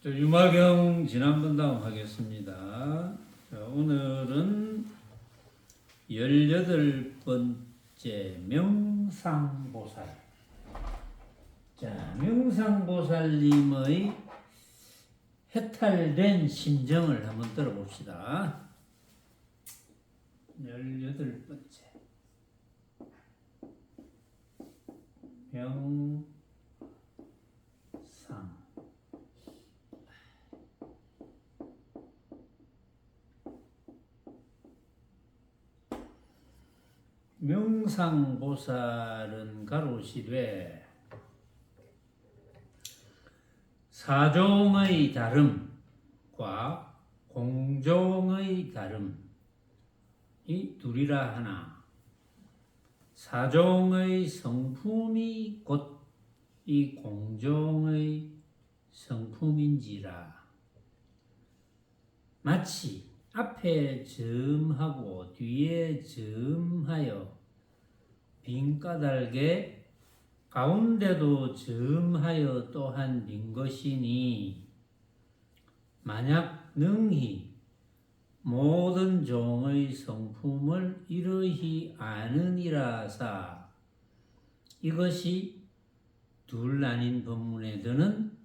유마경 지난번 다음 하겠습니다. 자, 오늘은 18번째 명상보살. 자, 명상보살님의 해탈된 심정을 한번 들어봅시다. 18번째 명상. 명상보살은 가로시되 사종의 다름과 공종의 다름 이 둘이라 하나 사종의 성품이 곧 이 공종의 성품인지라. 마치 앞에 점하고 뒤에 점하여 빈 까닭에 가운데도 점하여 또한 빈 것이니, 만약 능히 모든 종의 성품을 이러히 아느니라사 이것이 둘 아닌 법문에 드는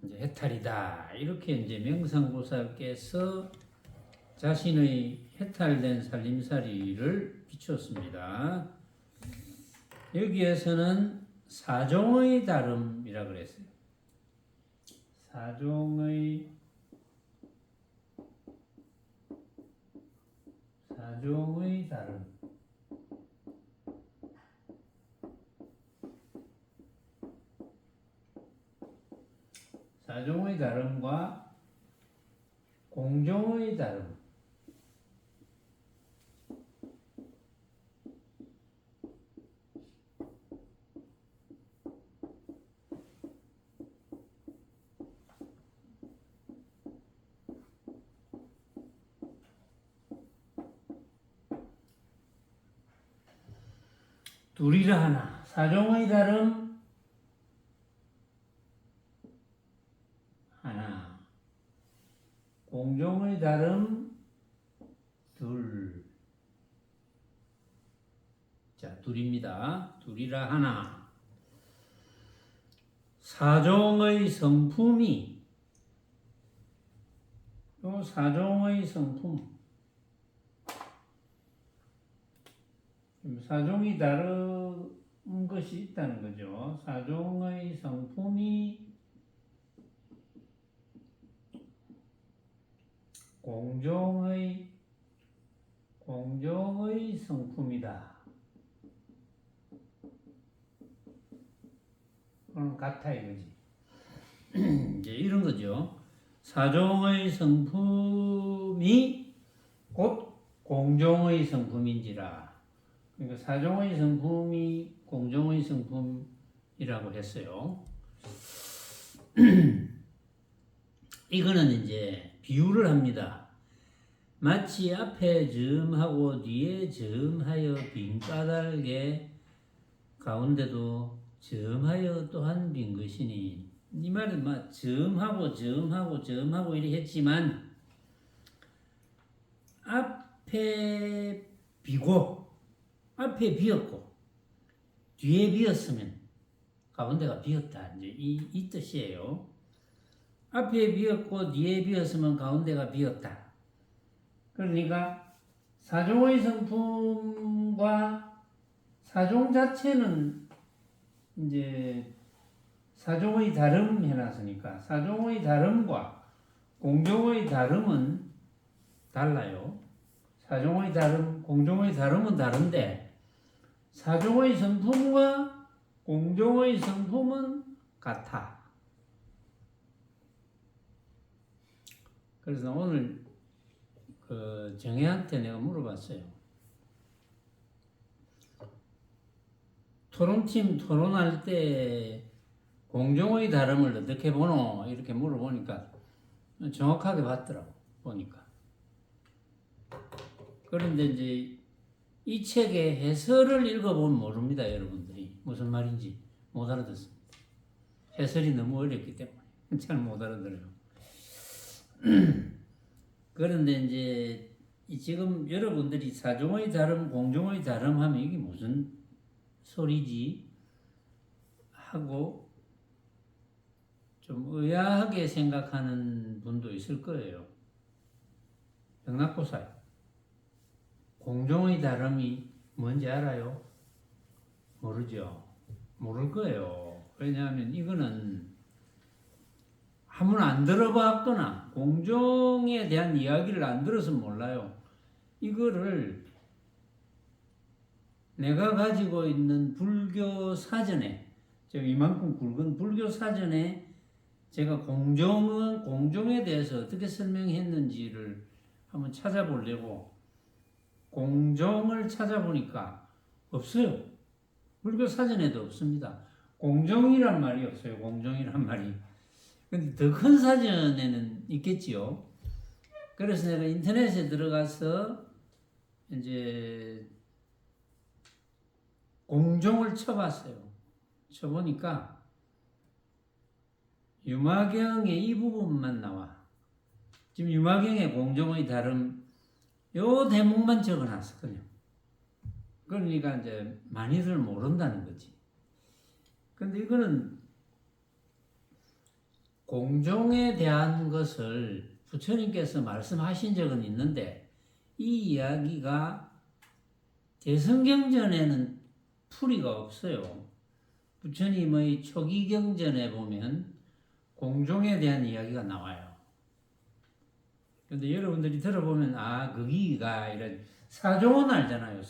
이제 해탈이다. 이렇게 이제 명상보살께서 자신의 해탈된 살림살이를 비추었습니다. 여기에서는 사종의 다름이라 그랬어요. 사종의 다름. 사종의 다름과 공종의 다름. 둘이라 하나. 사종의 다름 하나, 공종의 다름 둘. 자, 둘입니다. 둘이라 하나. 사종의 성품이, 요 사종의 성품, 사종이 다른 것이 있다는 거죠. 사종의 성품이 공종의 성품이다. 그럼 같아 이거지. 이제 이런 거죠. 사종의 성품이 곧 공종의 성품인지라. 그러니까 사종의 성품이 공종의 성품이라고 했어요. 이거는 이제 비유를 합니다. 마치 앞에 점하고 뒤에 점하여 빈 까닭에 가운데도 점하여 또한 빈 것이니, 이 말은 막 점하고 이렇게 했지만 앞에 비었고 뒤에 비었으면 가운데가 비었다. 이제 이 뜻이에요. 앞에 비었고 뒤에 비었으면 가운데가 비었다. 그러니까 사종의 성품과 사종 자체는 이제 사종의 다름 해놨으니까 사종의 다름과 공종의 다름은 달라요. 사종의 다름, 공종의 다름은 다른데 사종의 성품과 공종의 성품은 같아. 그래서 오늘 정혜한테 내가 물어봤어요. 토론팀 토론할 때 공종의 다름을 어떻게 보노? 이렇게 물어보니까 정확하게 봤더라고, 보니까. 그런데 이제 이 책의 해설을 읽어보면 모릅니다, 여러분들이. 무슨 말인지 못 알아듣습니다. 해설이 너무 어렵기 때문에 잘 못 알아들어요. 그런데 이제 지금 여러분들이 사종의 다름, 공종의 다름 하면 이게 무슨 소리지 하고 좀 의아하게 생각하는 분도 있을 거예요. 병락보살 공종의 다름이 뭔지 알아요? 모르죠. 모를 거예요. 왜냐하면 이거는 한번 안 들어봤거나 공종에 대한 이야기를 안 들어서 몰라요. 이거를 내가 가지고 있는 불교 사전에, 제가 이만큼 굵은 불교 사전에 제가 공종에 대해서 어떻게 설명했는지를 한번 찾아보려고 공종을 찾아보니까 없어요. 불교 사전에도 없습니다. 공종이란 말이 없어요. 공종이란 말이. 근데 더 큰 사전에는 있겠지요. 그래서 내가 인터넷에 들어가서 이제 공종을 쳐봤어요. 쳐보니까 유마경의 이 부분만 나와. 지금 유마경의 공종의 다름 요 대목만 적어놨었거든요. 그러니까 이제 많이들 모른다는 거지. 근데 이거는 공종에 대한 것을 부처님께서 말씀하신 적은 있는데 이 이야기가 대성경전에는 풀이가 없어요. 부처님의 초기경전에 보면 공종에 대한 이야기가 나와요. 근데 여러분들이 들어보면 거기가 이런 사종은 알잖아요.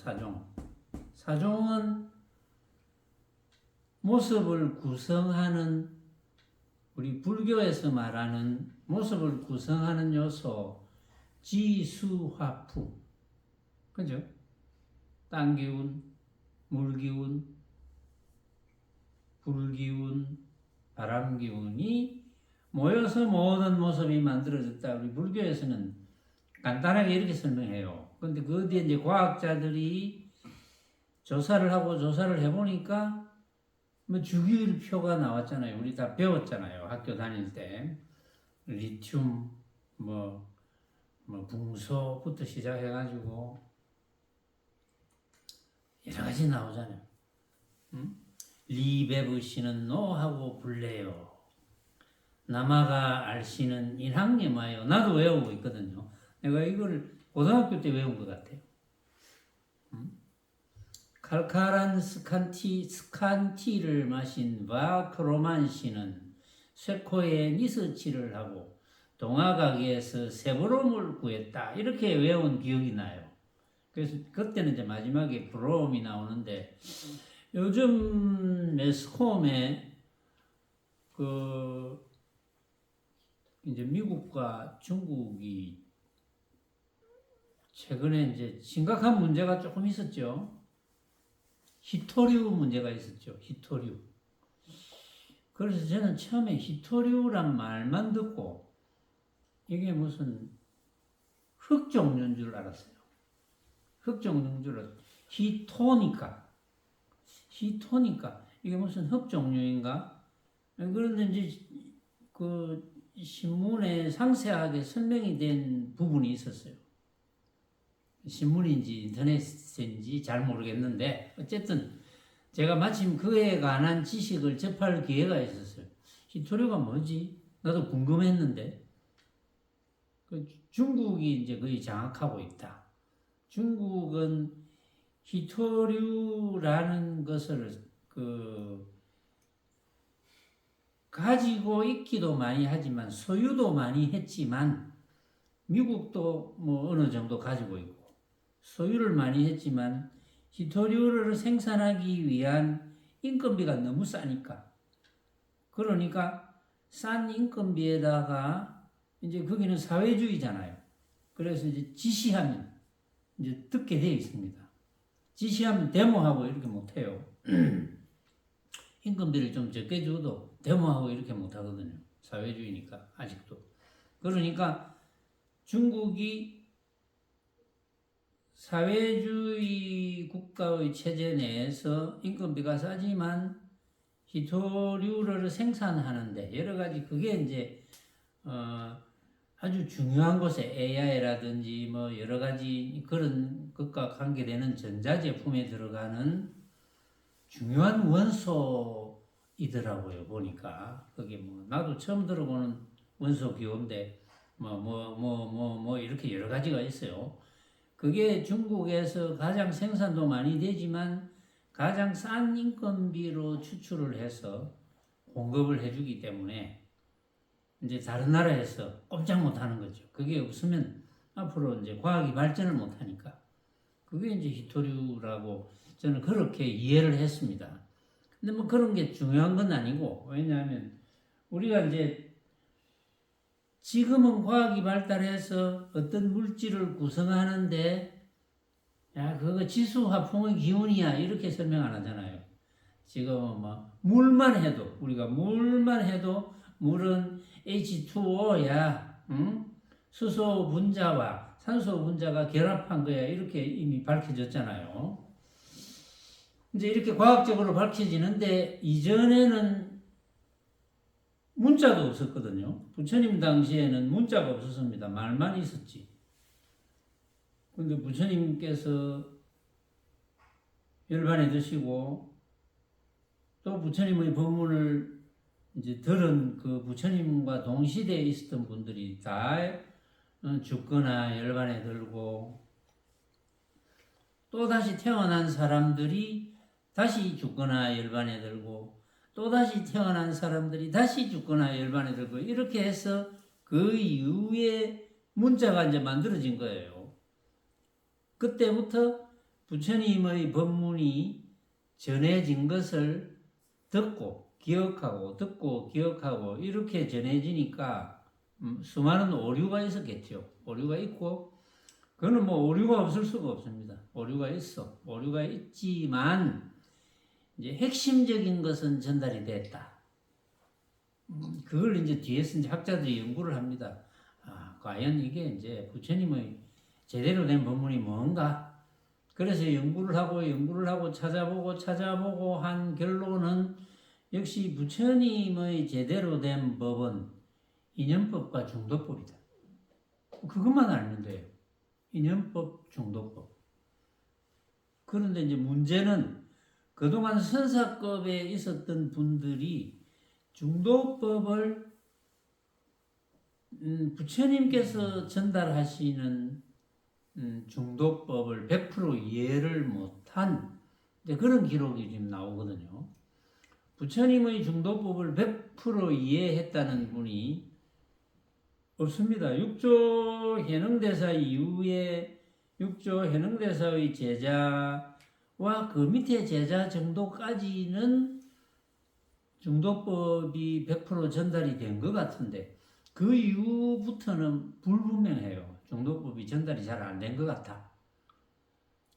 사종은 모습을 구성하는 우리 불교에서 말하는 모습을 구성하는 요소 지수화풍 그죠? 땅기운, 물기운, 불기운, 바람기운이 모여서 모든 모습이 만들어졌다. 우리 불교에서는 간단하게 이렇게 설명해요. 근데 그 뒤에 이제 과학자들이 조사를 해보니까 뭐 주기율표가 나왔잖아요. 우리 다 배웠잖아요. 학교 다닐 때. 리튬, 붕소부터 시작해가지고 여러 가지 나오잖아요. 리베브시는 노하고 불래요. 남아가 알씨는 인학님하여. 나도 외우고 있거든요. 내가 이걸 고등학교 때 외운 것 같아요. 칼칼한 스칸티를 마신 바크로만 씨는 쇠코에 니스치를 하고 동화가게에서 세브롬을 구했다. 이렇게 외운 기억이 나요. 그래서 그때는 이제 마지막에 브롬이 나오는데 요즘 매스컴에 이제 미국과 중국이 최근에 이제 심각한 문제가 조금 있었죠. 히토류 문제가 있었죠. 히토류. 그래서 저는 처음에 히토류란 말만 듣고 이게 무슨 흙 종류인 줄 알았어요. 흙 종류인 줄 알았어요. 히토니까 이게 무슨 흙 종류인가? 그런데 이제 그 신문에 상세하게 설명이 된 부분이 있었어요. 신문인지 인터넷인지 잘 모르겠는데 어쨌든 제가 마침 그에 관한 지식을 접할 기회가 있었어요. 히토류가 뭐지? 나도 궁금했는데 중국이 이제 거의 장악하고 있다. 중국은 히토류라는 것을 가지고 있기도 많이 하지만 소유도 많이 했지만 미국도 뭐 어느 정도 가지고 있고 소유를 많이 했지만 히토류를 생산하기 위한 인건비가 너무 싸니까 그러니까 싼 인건비에다가 이제 거기는 사회주의잖아요. 그래서 이제 지시하면 이제 듣게 되어 있습니다. 지시하면 데모하고 이렇게 못해요. 인건비를 좀 적게 줘도 데모하고 이렇게 못하거든요. 사회주의니까 아직도. 그러니까 중국이 사회주의 국가의 체제 내에서 인건비가 싸지만 히토류를 생산하는데 여러 가지 그게 이제 아주 중요한 곳에 AI라든지 뭐 여러 가지 그런 것과 관계되는 전자제품에 들어가는 중요한 원소이더라고요. 보니까 그게 뭐 나도 처음 들어보는 원소 기호인데 뭐 이렇게 여러 가지가 있어요. 그게 중국에서 가장 생산도 많이 되지만 가장 싼 인건비로 추출을 해서 공급을 해주기 때문에 이제 다른 나라에서 꼼짝 못하는 거죠. 그게 없으면 앞으로 이제 과학이 발전을 못하니까 그게 이제 히토류라고 저는 그렇게 이해를 했습니다. 근데 뭐 그런 게 중요한 건 아니고 왜냐하면 우리가 이제 지금은 과학이 발달해서 어떤 물질을 구성하는데 야 그거 지수화풍의 기운이야 이렇게 설명 안 하잖아요. 지금은 뭐 물만 해도 우리가 물만 해도 물은 H2O야, 응? 수소 분자와 산소 분자가 결합한 거야 이렇게 이미 밝혀졌잖아요. 이제 이렇게 과학적으로 밝혀지는데 이전에는 문자도 없었거든요. 부처님 당시에는 문자가 없었습니다. 말만 있었지. 근데 부처님께서 열반에 드시고 또 부처님의 법문을 이제 들은 그 부처님과 동시대에 있었던 분들이 다 죽거나 열반에 들고 또 다시 태어난 사람들이 다시 죽거나 열반에 들고 또 다시 태어난 사람들이 다시 죽거나 열반에 들고 이렇게 해서 그 이후에 문자가 이제 만들어진 거예요. 그때부터 부처님의 법문이 전해진 것을 듣고 기억하고 이렇게 전해지니까 수많은 오류가 있었겠죠. 오류가 있고 그거는 뭐 오류가 없을 수가 없습니다. 오류가 있어. 오류가 있지만 이제 핵심적인 것은 전달이 됐다. 그걸 이제 뒤에서 이제 학자들이 연구를 합니다. 과연 이게 이제 부처님의 제대로 된 법문이 뭔가? 그래서 연구를 하고 찾아보고 한 결론은 역시 부처님의 제대로 된 법은 인연법과 중도법이다. 그것만 알면 돼요. 인연법, 중도법. 그런데 이제 문제는 그동안 선사급에 있었던 분들이 중도법을 부처님께서 전달하시는 중도법을 100% 이해를 못한 그런 기록이 지금 나오거든요. 부처님의 중도법을 100% 이해했다는 분이 없습니다. 육조 해능대사 이후에 육조 해능대사의 제자와 그 밑에 제자 정도까지는 중도법이 100% 전달이 된 것 같은데 그 이후부터는 불분명해요. 중도법이 전달이 잘 안 된 것 같아.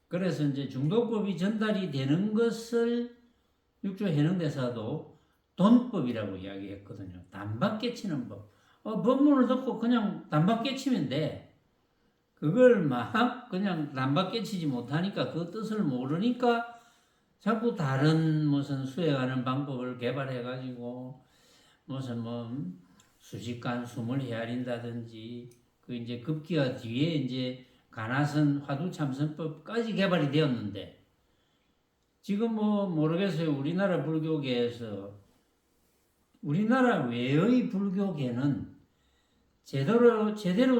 그래서 이제 중도법이 전달이 되는 것을 육조 해능대사도 돈법이라고 이야기했거든요. 단박 깨치는 법. 법문을 듣고 그냥 단박 깨치면 돼. 그걸 막 그냥 단박 깨치지 못하니까 그 뜻을 모르니까 자꾸 다른 무슨 수행하는 방법을 개발해가지고 무슨 뭐 수직간 숨을 헤아린다든지 그 이제 급기야 뒤에 이제 가나선 화두참선법까지 개발이 되었는데 지금 뭐 모르겠어요. 우리나라 불교계에서 우리나라 외의 불교계는 제대로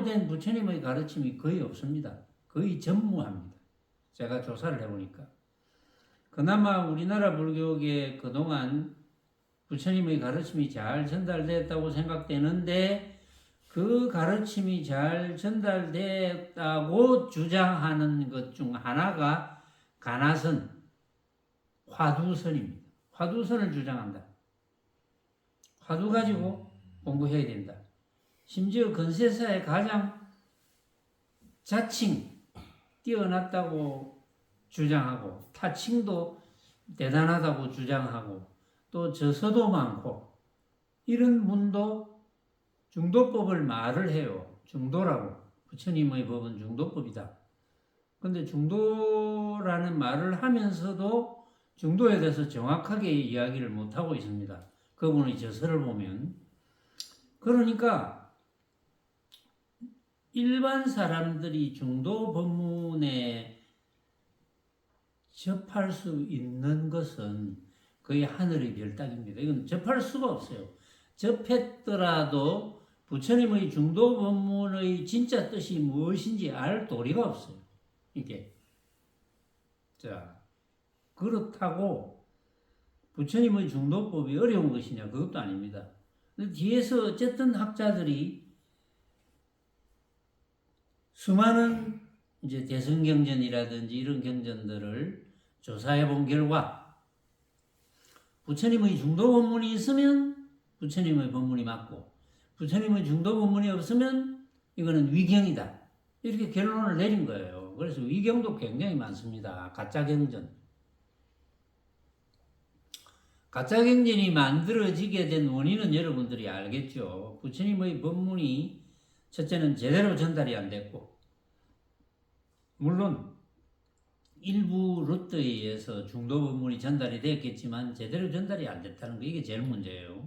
된 부처님의 가르침이 거의 없습니다. 거의 전무합니다. 제가 조사를 해보니까. 그나마 우리나라 불교계 그동안 부처님의 가르침이 잘 전달됐다고 생각되는데 그 가르침이 잘 전달됐다고 주장하는 것 중 하나가 가나선, 화두선입니다. 화두선을 주장한다. 화두 가지고 공부해야 된다. 심지어 근세사에 가장 자칭 뛰어났다고 주장하고 타칭도 대단하다고 주장하고 또 저서도 많고 이런 분도 중도법을 말을 해요. 중도라고. 부처님의 법은 중도법이다. 근데 중도라는 말을 하면서도 중도에 대해서 정확하게 이야기를 못하고 있습니다. 그분의 저서를 보면. 그러니까 일반 사람들이 중도 법문에 접할 수 있는 것은 거의 하늘의 별따기입니다. 이건 접할 수가 없어요. 접했더라도 부처님의 중도 법문의 진짜 뜻이 무엇인지 알 도리가 없어요. 이게. 자, 그렇다고 부처님의 중도법이 어려운 것이냐? 그것도 아닙니다. 근데 뒤에서 어쨌든 학자들이 수많은 이제 대승경전이라든지 이런 경전들을 조사해 본 결과 부처님의 중도 법문이 있으면 부처님의 법문이 맞고 부처님의 중도 법문이 없으면 이거는 위경이다. 이렇게 결론을 내린 거예요. 그래서 위경도 굉장히 많습니다. 가짜경전. 가짜경전이 만들어지게 된 원인은 여러분들이 알겠죠. 부처님의 법문이 첫째는 제대로 전달이 안 됐고, 물론 일부 루트에 의해서 중도 법문이 전달이 됐겠지만 제대로 전달이 안 됐다는 거, 이게 제일 문제예요.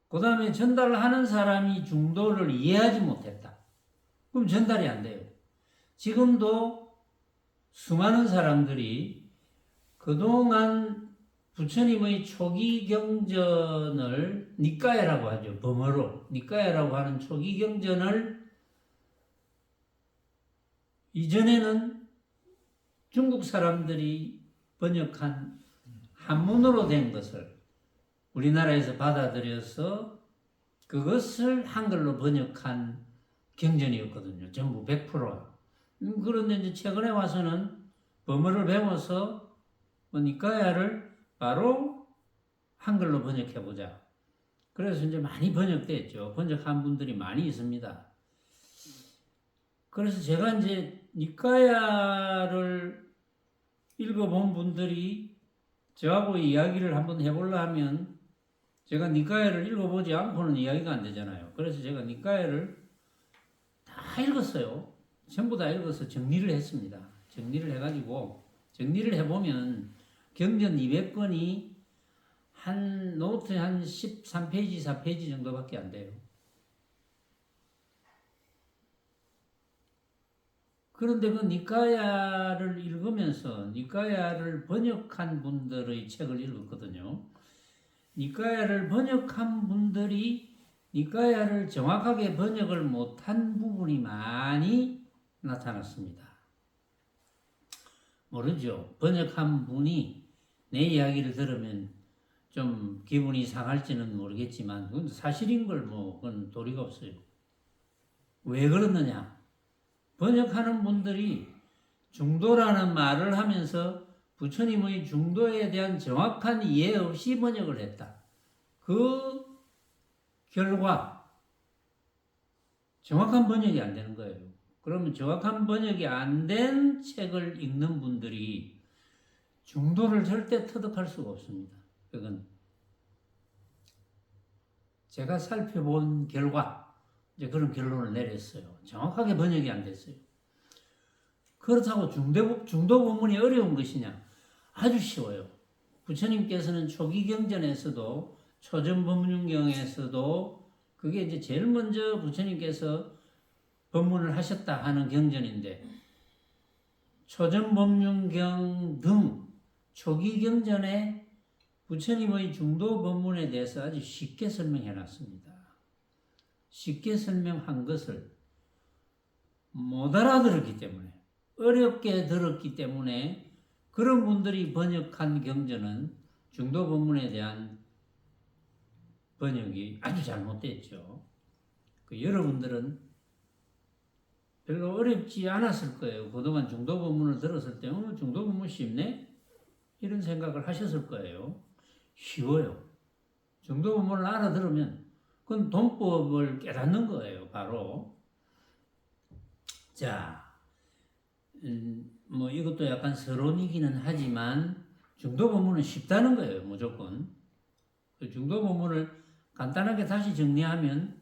그 다음에 전달하는 사람이 중도를 이해하지 못했다. 그럼 전달이 안 돼요. 지금도 수많은 사람들이 그동안 부처님의 초기 경전을 니까야라고 하죠. 범어로 니까야라고 하는 초기 경전을 이전에는 중국 사람들이 번역한 한문으로 된 것을 우리나라에서 받아들여서 그것을 한글로 번역한 경전이었거든요. 전부 100%. 그런데 이제 최근에 와서는 범어를 배워서 니까야를 바로 한글로 번역해보자. 그래서 이제 많이 번역됐죠. 번역한 분들이 많이 있습니다. 그래서 제가 이제 니까야를 읽어본 분들이 저하고 이야기를 한번 해보려 하면 제가 니까야를 읽어보지 않고는 이야기가 안 되잖아요. 그래서 제가 니까야를 다 읽었어요. 전부 다 읽어서 정리를 했습니다. 정리를 해가지고 정리를 해보면 경전 200권이 한 노트에 한 13페이지, 4페이지 정도밖에 안 돼요. 그런데 그 니까야를 읽으면서 니까야를 번역한 분들의 책을 읽었거든요. 니까야를 번역한 분들이 니까야를 정확하게 번역을 못한 부분이 많이 나타났습니다. 모르죠. 번역한 분이 내 이야기를 들으면 좀 기분이 상할지는 모르겠지만 그건 사실인 걸 뭐 그건 도리가 없어요. 왜 그러느냐? 번역하는 분들이 중도라는 말을 하면서 부처님의 중도에 대한 정확한 이해 없이 번역을 했다. 그 결과 정확한 번역이 안 되는 거예요. 그러면 정확한 번역이 안 된 책을 읽는 분들이 중도를 절대 터득할 수가 없습니다. 그건 제가 살펴본 결과 이제 그런 결론을 내렸어요. 정확하게 번역이 안 됐어요. 그렇다고 중도 본문이 어려운 것이냐? 아주 쉬워요. 부처님께서는 초기 경전에서도 초전법륜경에서도 그게 이제 제일 먼저 부처님께서 법문을 하셨다 하는 경전인데 초전법륜경 등 초기 경전에 부처님의 중도 법문에 대해서 아주 쉽게 설명해 놨습니다. 쉽게 설명한 것을 못 알아들었기 때문에 어렵게 들었기 때문에 그런 분들이 번역한 경전은 중도 법문에 대한 번역이 아주 잘못됐죠. 여러분들은 별로 어렵지 않았을 거예요. 그동안 중도 법문을 들었을 때 중도 법문 쉽네? 이런 생각을 하셨을 거예요. 쉬워요. 중도 법문을 알아들으면 그건 돈법을 깨닫는 거예요. 바로. 자, 뭐 이것도 약간 서론이기는 하지만 중도 법문은 쉽다는 거예요. 무조건. 그 중도 법문을 간단하게 다시 정리하면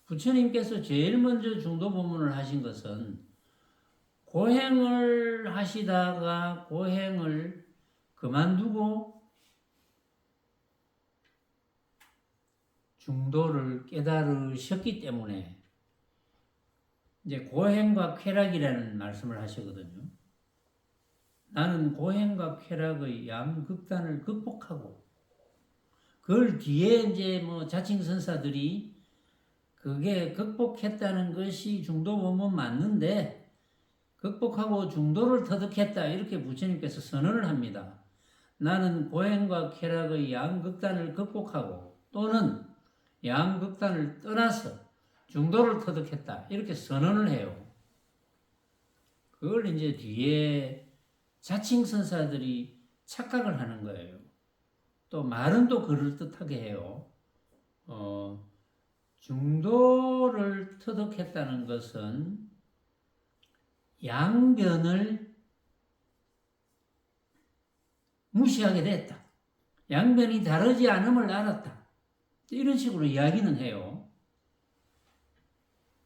부처님께서 제일 먼저 중도 법문을 하신 것은 고행을 하시다가 고행을 그만두고 중도를 깨달으셨기 때문에 이제 고행과 쾌락이라는 말씀을 하시거든요. 나는 고행과 쾌락의 양극단을 극복하고 그걸 뒤에 이제 뭐 자칭선사들이 그게 극복했다는 것이 중도법문 맞는데 극복하고 중도를 터득했다 이렇게 부처님께서 선언을 합니다. 나는 고행과 쾌락의 양극단을 극복하고 또는 양극단을 떠나서 중도를 터득했다 이렇게 선언을 해요. 그걸 이제 뒤에 자칭선사들이 착각을 하는 거예요. 또 말은 또 그럴듯하게 해요. 중도를 터득했다는 것은 양변을 무시하게 됐다. 양변이 다르지 않음을 알았다. 이런 식으로 이야기는 해요.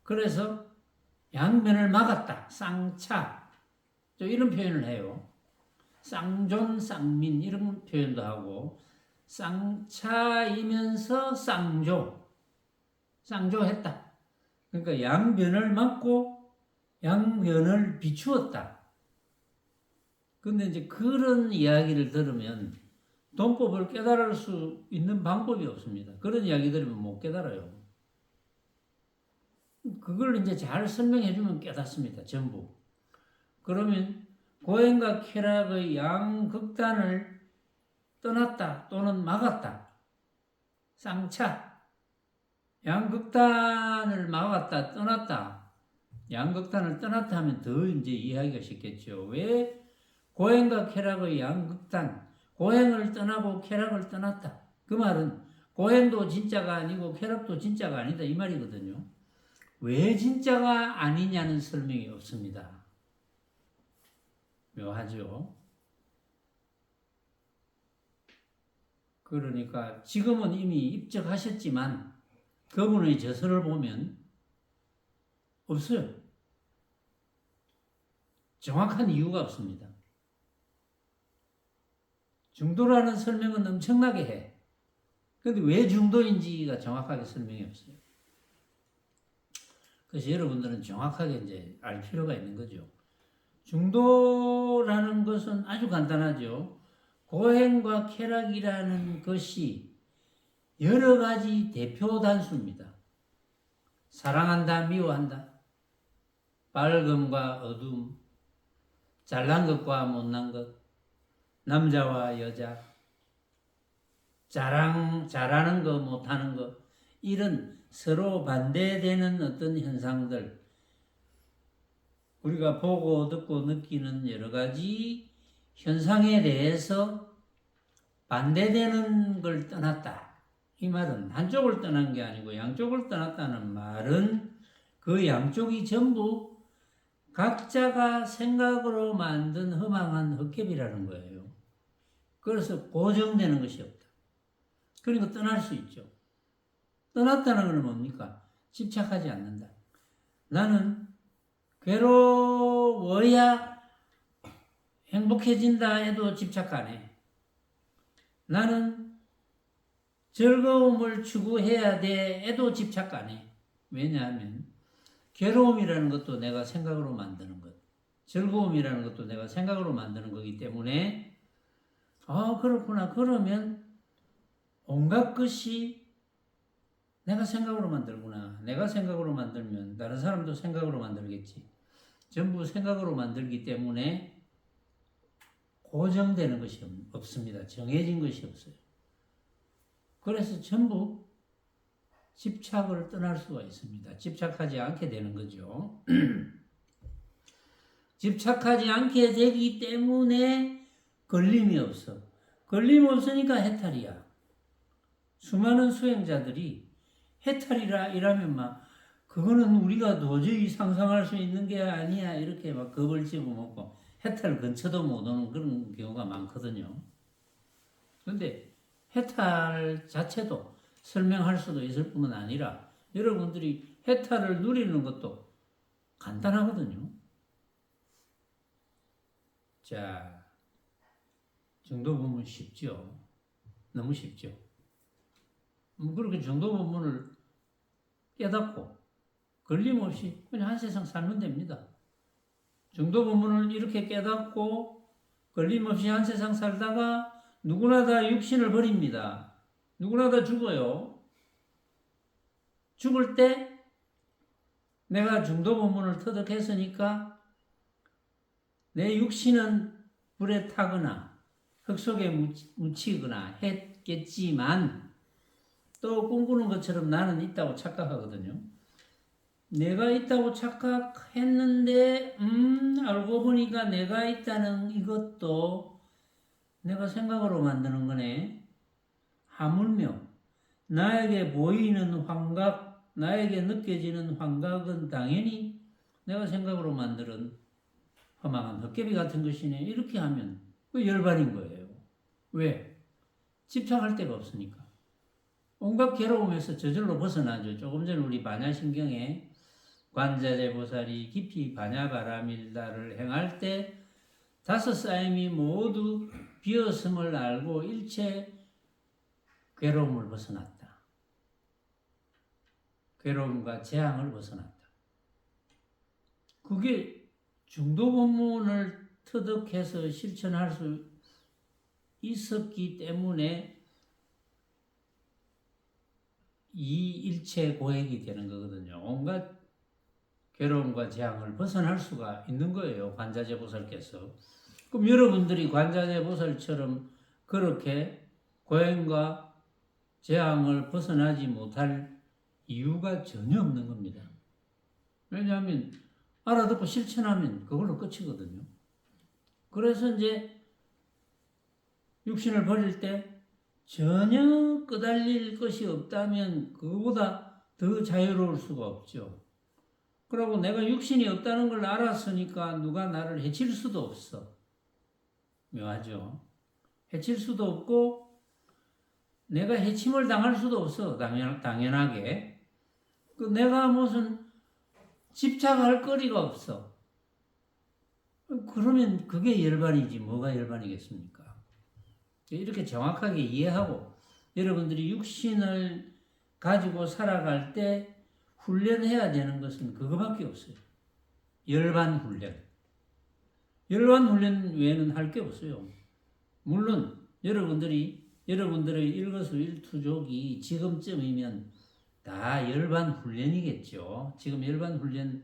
그래서 양변을 막았다. 쌍차. 또 이런 표현을 해요. 쌍존, 쌍민 이런 표현도 하고 쌍차이면서 쌍조했다. 그러니까 양변을 막고 양변을 비추었다. 근데 이제 그런 이야기를 들으면 돈법을 깨달을 수 있는 방법이 없습니다. 그런 이야기 들으면 못 깨달아요. 그걸 이제 잘 설명해주면 깨닫습니다. 전부. 그러면 고행과 쾌락의 양극단을 떠났다 또는 막았다. 쌍차. 양극단을 막았다 떠났다. 양극단을 떠났다 하면 더 이제 이해하기가 쉽겠죠. 왜 고행과 쾌락의 양극단, 고행을 떠나고 쾌락을 떠났다. 그 말은 고행도 진짜가 아니고 쾌락도 진짜가 아니다 이 말이거든요. 왜 진짜가 아니냐는 설명이 없습니다. 묘하죠. 그러니까 지금은 이미 입적하셨지만 그분의 저서를 보면 없어요. 정확한 이유가 없습니다. 중도라는 설명은 엄청나게 해. 근데 왜 중도인지가 정확하게 설명이 없어요. 그래서 여러분들은 정확하게 이제 알 필요가 있는 거죠. 중도라는 것은 아주 간단하죠. 고행과 쾌락이라는 것이 여러 가지 대표 단수입니다. 사랑한다, 미워한다, 밝음과 어둠, 잘난 것과 못난 것, 남자와 여자, 잘하는 것, 못하는 것, 이런 서로 반대되는 어떤 현상들, 우리가 보고 듣고 느끼는 여러 가지 현상에 대해서 반대되는 걸 떠났다. 이 말은 한쪽을 떠난 게 아니고 양쪽을 떠났다는 말은 그 양쪽이 전부 각자가 생각으로 만든 허망한 헛개비라는 거예요. 그래서 고정되는 것이 없다. 그러니까 떠날 수 있죠. 떠났다는 건 뭡니까? 집착하지 않는다. 나는 괴로워야 행복해진다 해도 집착 안 해. 나는 즐거움을 추구해야 돼 해도 집착 안 해. 왜냐하면 괴로움이라는 것도 내가 생각으로 만드는 것, 즐거움이라는 것도 내가 생각으로 만드는 거기 때문에 그렇구나. 그러면 온갖 것이 내가 생각으로 만들구나. 내가 생각으로 만들면 다른 사람도 생각으로 만들겠지. 전부 생각으로 만들기 때문에 고정되는 것이 없습니다. 정해진 것이 없어요. 그래서 전부 집착을 떠날 수가 있습니다. 집착하지 않게 되는 거죠. 집착하지 않게 되기 때문에 걸림이 없어. 걸림 없으니까 해탈이야. 수많은 수행자들이 해탈이라 이라면 막 그거는 우리가 도저히 상상할 수 있는 게 아니야 이렇게 막 겁을 집어먹고 해탈 근처도 못 오는 그런 경우가 많거든요. 그런데 해탈 자체도 설명할 수도 있을 뿐만 아니라 여러분들이 해탈을 누리는 것도 간단하거든요. 자, 정도 보면 쉽죠. 너무 쉽죠. 그렇게 정도 본문을 깨닫고 걸림없이 그냥 한 세상 살면 됩니다. 정도 본문을 이렇게 깨닫고 걸림없이 한 세상 살다가 누구나 다 육신을 버립니다. 누구나 다 죽어요. 죽을 때 내가 중도 본문을 터득했으니까 내 육신은 불에 타거나 흙 속에 묻히거나 했겠지만 또 꿈꾸는 것처럼 나는 있다고 착각하거든요. 내가 있다고 착각했는데 알고 보니까 내가 있다는 이것도 내가 생각으로 만드는 거네. 하물며 나에게 보이는 환각, 나에게 느껴지는 환각은 당연히 내가 생각으로 만드는 허망한 헛개비 같은 것이네. 이렇게 하면 그 열반인 거예요. 왜? 집착할 데가 없으니까. 온갖 괴로움에서 저절로 벗어나죠. 조금 전에 우리 반야신경에 관자재 보살이 깊이 반야바라밀다를 행할 때 다섯 쌓임이 모두 비었음을 알고 일체 괴로움을 벗어났다. 괴로움과 재앙을 벗어났다. 그게 중도 본문을 터득해서 실천할 수 있었기 때문에 이 일체 고액이 되는 거거든요. 온갖 괴로움과 재앙을 벗어날 수가 있는 거예요. 관자재 보살께서. 그럼 여러분들이 관자재 보살처럼 그렇게 고행과 재앙을 벗어나지 못할 이유가 전혀 없는 겁니다. 왜냐하면 알아듣고 실천하면 그걸로 끝이거든요. 그래서 이제 육신을 버릴 때 전혀 끄달릴 것이 없다면 그거보다 더 자유로울 수가 없죠. 그리고 내가 육신이 없다는 걸 알았으니까 누가 나를 해칠 수도 없어. 묘하죠. 해칠 수도 없고 내가 해침을 당할 수도 없어. 당연하게. 내가 무슨 집착할 거리가 없어. 그러면 그게 열반이지 뭐가 열반이겠습니까? 이렇게 정확하게 이해하고 여러분들이 육신을 가지고 살아갈 때 훈련해야 되는 것은 그거밖에 없어요. 열반 훈련. 열반 훈련 외에는 할 게 없어요. 물론 여러분들의 일거수일투족이 지금쯤이면 다 열반 훈련이겠죠. 지금 열반 훈련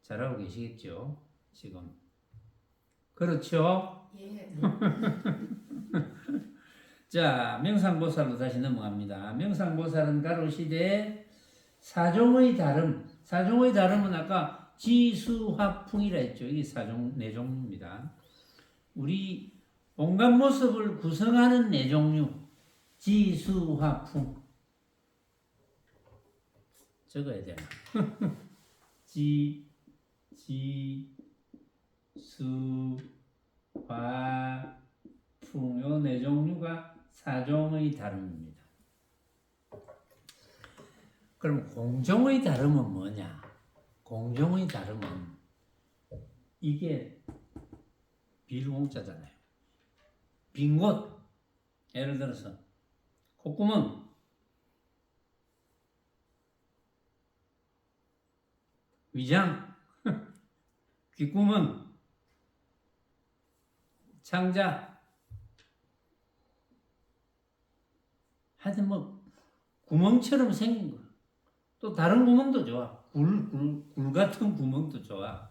잘하고 계시겠죠. 지금. 그렇죠? 예. 자, 명상보살로 다시 넘어갑니다. 명상보살은 가로시되 사종의 다름. 사종의 다름은 아까 지수화풍이라 했죠. 이게 사종 네 종류입니다. 우리 온갖 모습을 구성하는 네 종류. 지수화풍. 적어야 되나? 지수화풍 요 네 종류가 사종의 다름입니다. 그럼 공종의 다름은 뭐냐? 공종의 다름은 이게 비루공자잖아요. 빈 곳, 예를 들어서 콧구멍, 위장, 귓구멍, 창자, 하여튼 뭐 구멍처럼 생긴 거. 또 다른 구멍도 좋아. 굴 같은 구멍도 좋아.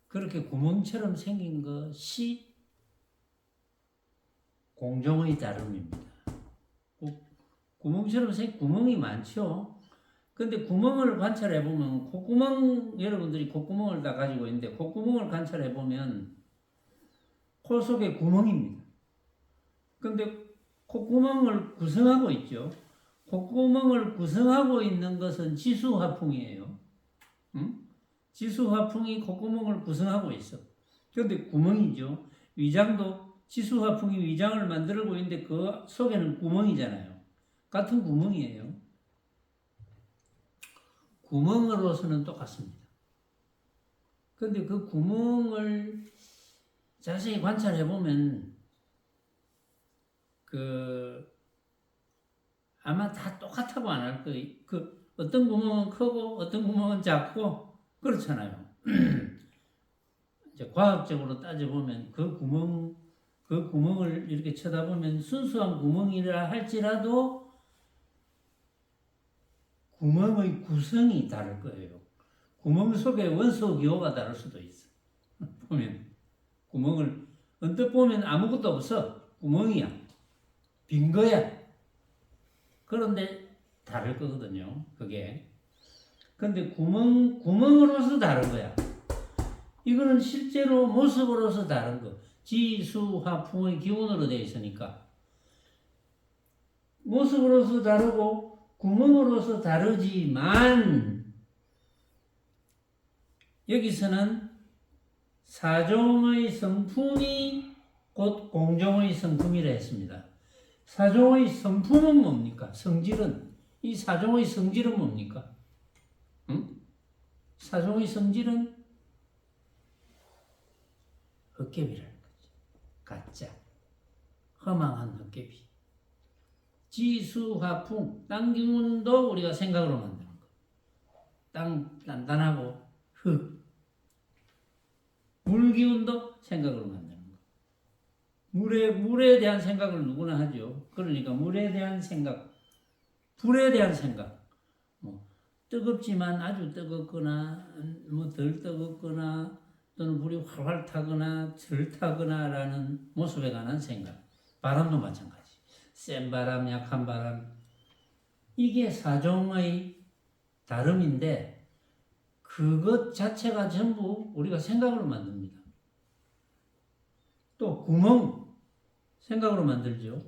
그렇게 구멍처럼 생긴 것이 공종의 다름입니다. 구멍처럼 생긴 구멍이 많죠. 근데 구멍을 관찰해 보면 여러분들이 콧구멍을 다 가지고 있는데 콧구멍을 관찰해 보면 코 속에 구멍입니다. 근데 콧구멍을 구성하고 있죠. 콧구멍을 구성하고 있는 것은 지수화풍이에요. 응? 지수화풍이 콧구멍을 구성하고 있어. 그런데 구멍이죠. 위장도 지수화풍이 위장을 만들고 있는데 그 속에는 구멍이잖아요. 같은 구멍이에요. 구멍으로서는 똑같습니다. 그런데 그 구멍을 자세히 관찰해 보면 아마 다 똑같다고 안 할 거예요. 어떤 구멍은 크고 어떤 구멍은 작고 그렇잖아요. 이제 과학적으로 따져보면 그 구멍을 이렇게 쳐다보면 순수한 구멍이라 할지라도 구멍의 구성이 다를 거예요. 구멍 속에 원소 기호가 다를 수도 있어. 보면 구멍을 언뜻 보면 아무것도 없어. 구멍이야. 빈 거야. 그런데 다를 거거든요. 그게. 근데 구멍으로서 다른 거야. 이거는 실제로 모습으로서 다른 거. 지수화풍의 기운으로 되어 있으니까. 모습으로서 다르고 구멍으로서 다르지만 여기서는 사종의 성품이 곧 공종의 성품이라 했습니다. 사종의 성품은 뭡니까? 성질은 이 사종의 성질은 뭡니까? 응? 사종의 성질은 헛개비라는 거지. 가짜, 허망한 헛개비. 지수화풍, 땅 기운도 우리가 생각으로 만드는 거. 땅 단단하고 흙. 물 기운도 생각으로 만드는 거. 물에 대한 생각을 누구나 하죠. 그러니까 물에 대한 생각, 불에 대한 생각. 뜨겁지만 아주 뜨겁거나 덜 뜨겁거나 또는 불이 활활 타거나 덜 타거나라는 모습에 관한 생각. 바람도 마찬가지. 센 바람, 약한 바람. 이게 사종의 다름인데 그것 자체가 전부 우리가 생각으로 만듭니다. 또 구멍 생각으로 만들죠.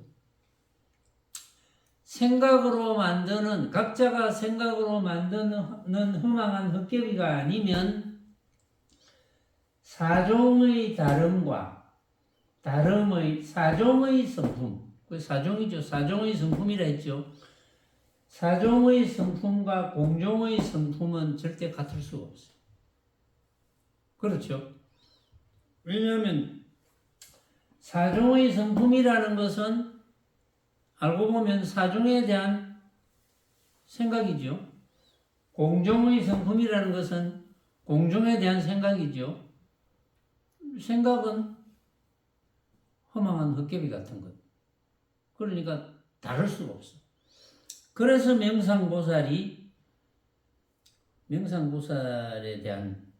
생각으로 만드는 각자가 생각으로 만드는 허망한 헛개비가 아니면 사종의 다름과 사종의 성품, 그 사종이죠. 사종의 성품이라 했죠. 사종의 성품과 공종의 성품은 절대 같을 수가 없어요. 그렇죠. 왜냐하면 사종의 성품이라는 것은 알고 보면 사종에 대한 생각이죠. 공종의 성품이라는 것은 공종에 대한 생각이죠. 생각은 허망한 헛개비 같은 것. 그러니까 다를 수가 없어. 그래서 명상보살에 대한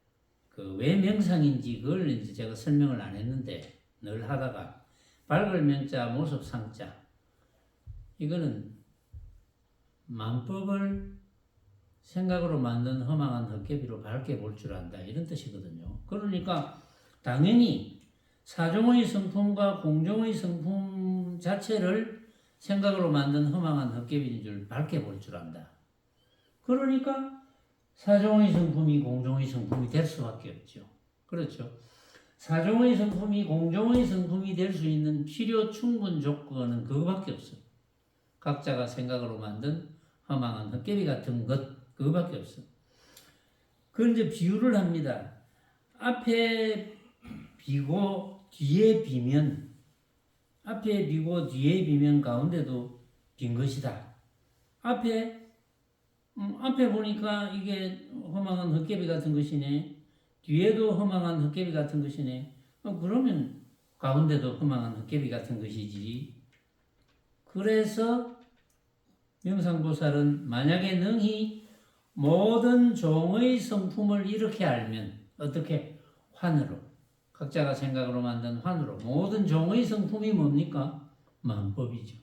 왜 명상인지 그걸 이제 제가 설명을 안 했는데 늘 하다가 밝을 명자 모습 상자 이거는 만법을 생각으로 만든 허망한 헛개비로 밝게 볼 줄 안다 이런 뜻이거든요. 그러니까 당연히 사종의 성품과 공종의 성품 자체를 생각으로 만든 허망한 헛개비인 줄 밝게 볼 줄 안다. 그러니까 사종의 성품이 공종의 성품이 될 수밖에 없죠. 그렇죠. 사종의 성품이 공종의 성품이 될 수 있는 필요 충분 조건은 그거밖에 없어요. 각자가 생각으로 만든 허망한 헛개비 같은 것 그거밖에 없어요. 그걸 이제 비유를 합니다. 앞에 비고 뒤에 비면 앞에 비고 뒤에 비면 가운데도 빈 것이다. 앞에 보니까 이게 허망한 헛개비 같은 것이네. 뒤에도 허망한 헛개비 같은 것이네. 그러면 가운데도 허망한 헛개비 같은 것이지. 그래서 명상보살은 만약에 능히 모든 종의 성품을 이렇게 알면 어떻게? 환으로. 각자가 생각으로 만든 환으로. 모든 종의 성품이 뭡니까? 만법이죠.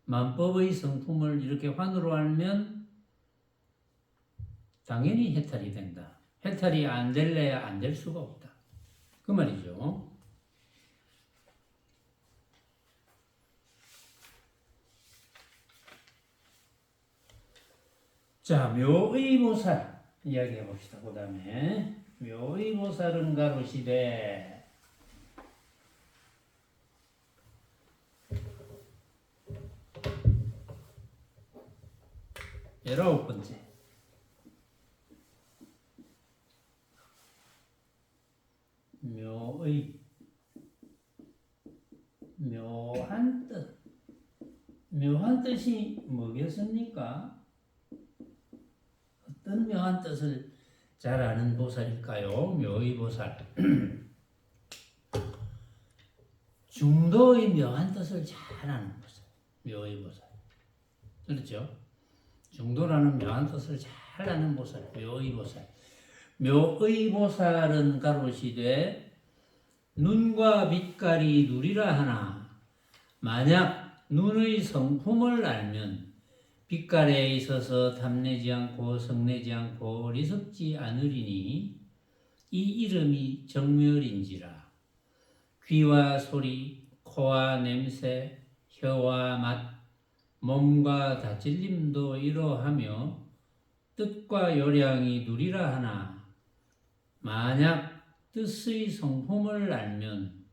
만법의 성품을 이렇게 환으로 알면 당연히 해탈이 된다. 해탈이 안 될래야 안 될 수가 없다. 그 말이죠. 자, 묘의보살 이야기해 봅시다. 그 다음에 묘의보살은 가로시되 19번째 묘의 묘한 뜻 뭐겠습니까? 어떤 묘한 뜻을 잘 아는 보살일까요? 묘의보살. 중도의 묘한 뜻을 잘 아는 보살. 묘의보살. 그렇죠? 중도라는 묘한 뜻을 잘 아는 보살. 묘의보살. 묘의보살은 가로시되 눈과 빛깔이 누리라 하나 만약 눈의 성품을 알면 빛깔에 있어서 탐내지 않고 성내지 않고 어리석지 않으리니 이 이름이 정멸인지라. 귀와 소리, 코와 냄새, 혀와 맛, 몸과 다찔림도 이러하며 뜻과 요량이 누리라 하나 만약 뜻의 성품을 알면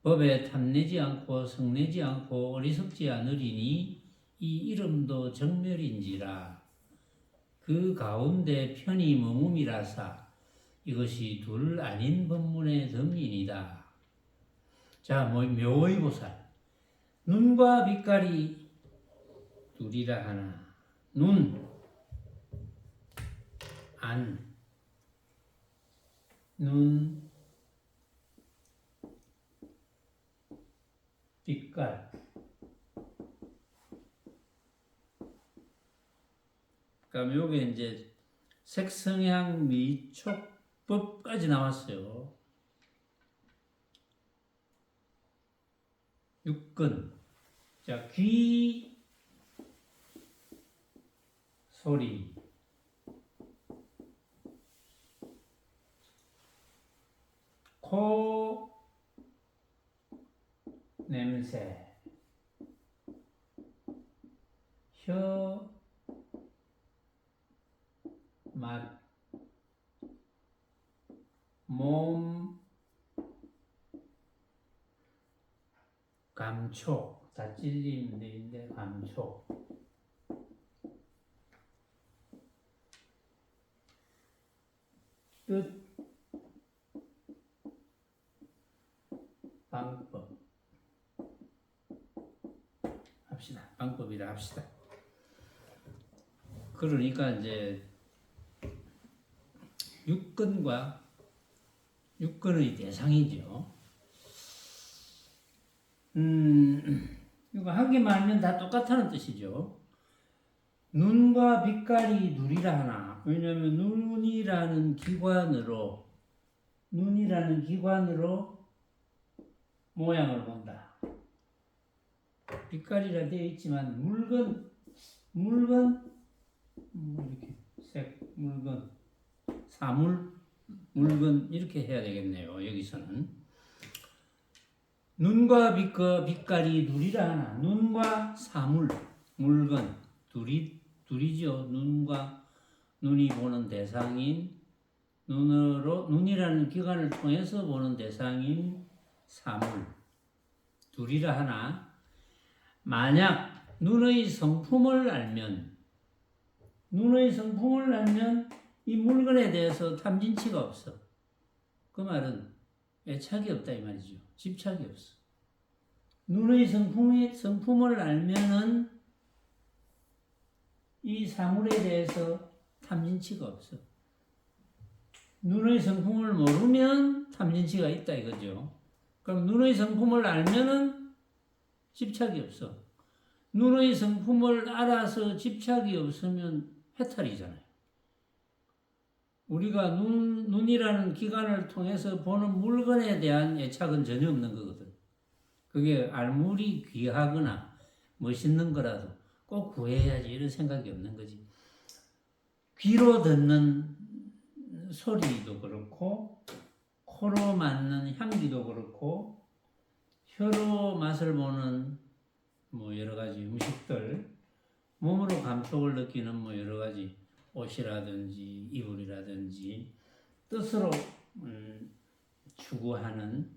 법에 탐내지 않고 성내지 않고 어리석지 않으리니 이 이름도 정멸인지라. 그 가운데 편이 머뭅이라사 이것이 둘 아닌 법문의 덤이니이다. 자, 묘의보살. 눈과 빛깔이 둘이라 하나. 눈, 안, 눈, 빛깔. 그러니까 요게 이제 색성향 미촉법까지 나왔어요. 육근. 자, 귀, 소리, 코, 냄새, 혀, 맛, 몸, 감촉, 다찔림인데 감촉. 뜻, 방법. 합시다. 방법이라 합시다. 그러니까 이제 육근의 대상이죠. 이거 한 개만 알면 다 똑같다는 뜻이죠. 눈과 빛깔이 누리라 하나. 왜냐하면 눈이라는 기관으로 모양을 본다. 빛깔이라 되어 있지만 물건 이렇게 색 물건 사물 물건 이렇게 해야 되겠네요. 여기서는 눈과 빛깔이 누리라 하나. 눈과 사물 물건 둘이죠. 눈이 보는 대상인 눈이라는 기관을 통해서 보는 대상인 사물 둘이라 하나 만약 눈의 성품을 알면 이 물건에 대해서 탐진치가 없어. 그 말은 애착이 없다 이 말이죠. 집착이 없어. 눈의 성품을 알면은 이 사물에 대해서 탐진치가 없어. 눈의 성품을 모르면 탐진치가 있다 이거죠. 그럼 눈의 성품을 알면은 집착이 없어. 눈의 성품을 알아서 집착이 없으면 해탈이잖아요. 우리가 눈이라는 기관을 통해서 보는 물건에 대한 애착은 전혀 없는 거거든. 그게 알물이 귀하거나 멋있는 거라도 꼭 구해야지 이런 생각이 없는 거지. 귀로 듣는 소리도 그렇고 코로 맡는 향기도 그렇고 혀로 맛을 보는 여러 가지 음식들, 몸으로 감촉을 느끼는 여러 가지 옷이라든지 이불이라든지 뜻으로 추구하는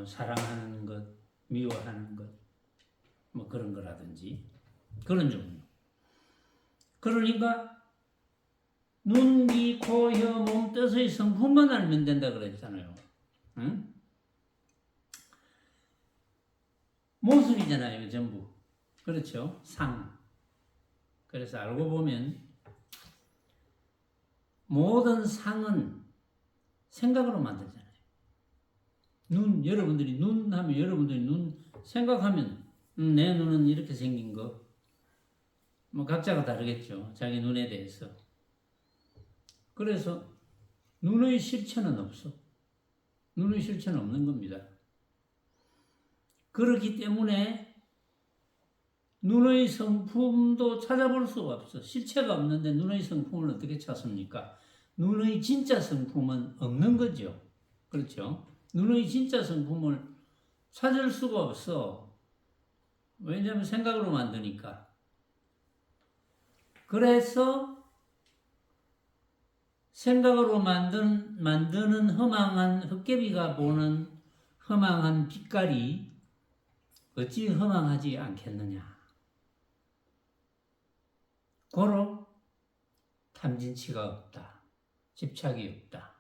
사랑하는 것, 미워하는 것, 그런 거라든지 그런 종류. 그러니까 눈, 귀, 코, 혀, 몸, 뜻의 성품만 알면 된다 그랬잖아요. 응? 모습이잖아요, 전부. 그렇죠? 상. 그래서 알고 보면 모든 상은 생각으로 만들잖아요. 여러분들이 눈 하면 여러분들이 눈 생각하면 내 눈은 이렇게 생긴 거. 뭐 각자가 다르겠죠. 자기 눈에 대해서. 그래서 눈의 실체는 없어. 눈의 실체는 없는 겁니다. 그렇기 때문에 눈의 성품도 찾아볼 수가 없어. 실체가 없는데 눈의 성품을 어떻게 찾습니까? 눈의 진짜 성품은 없는 거죠. 그렇죠? 눈의 진짜 성품을 찾을 수가 없어. 왜냐하면 생각으로 만드니까. 그래서 생각으로 만드는 허망한 헛개비가 보는 허망한 빛깔이 어찌 허망하지 않겠느냐. 고로 탐진치가 없다. 집착이 없다.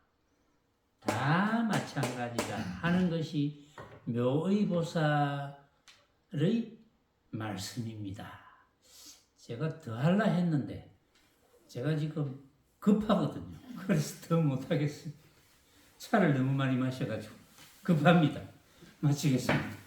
다 마찬가지다 하는 것이 묘의보살의 말씀입니다. 제가 더 하려 했는데 제가 지금 급하거든요. 그래서 더 못하겠어요. 차를 너무 많이 마셔가지고 급합니다. 마치겠습니다.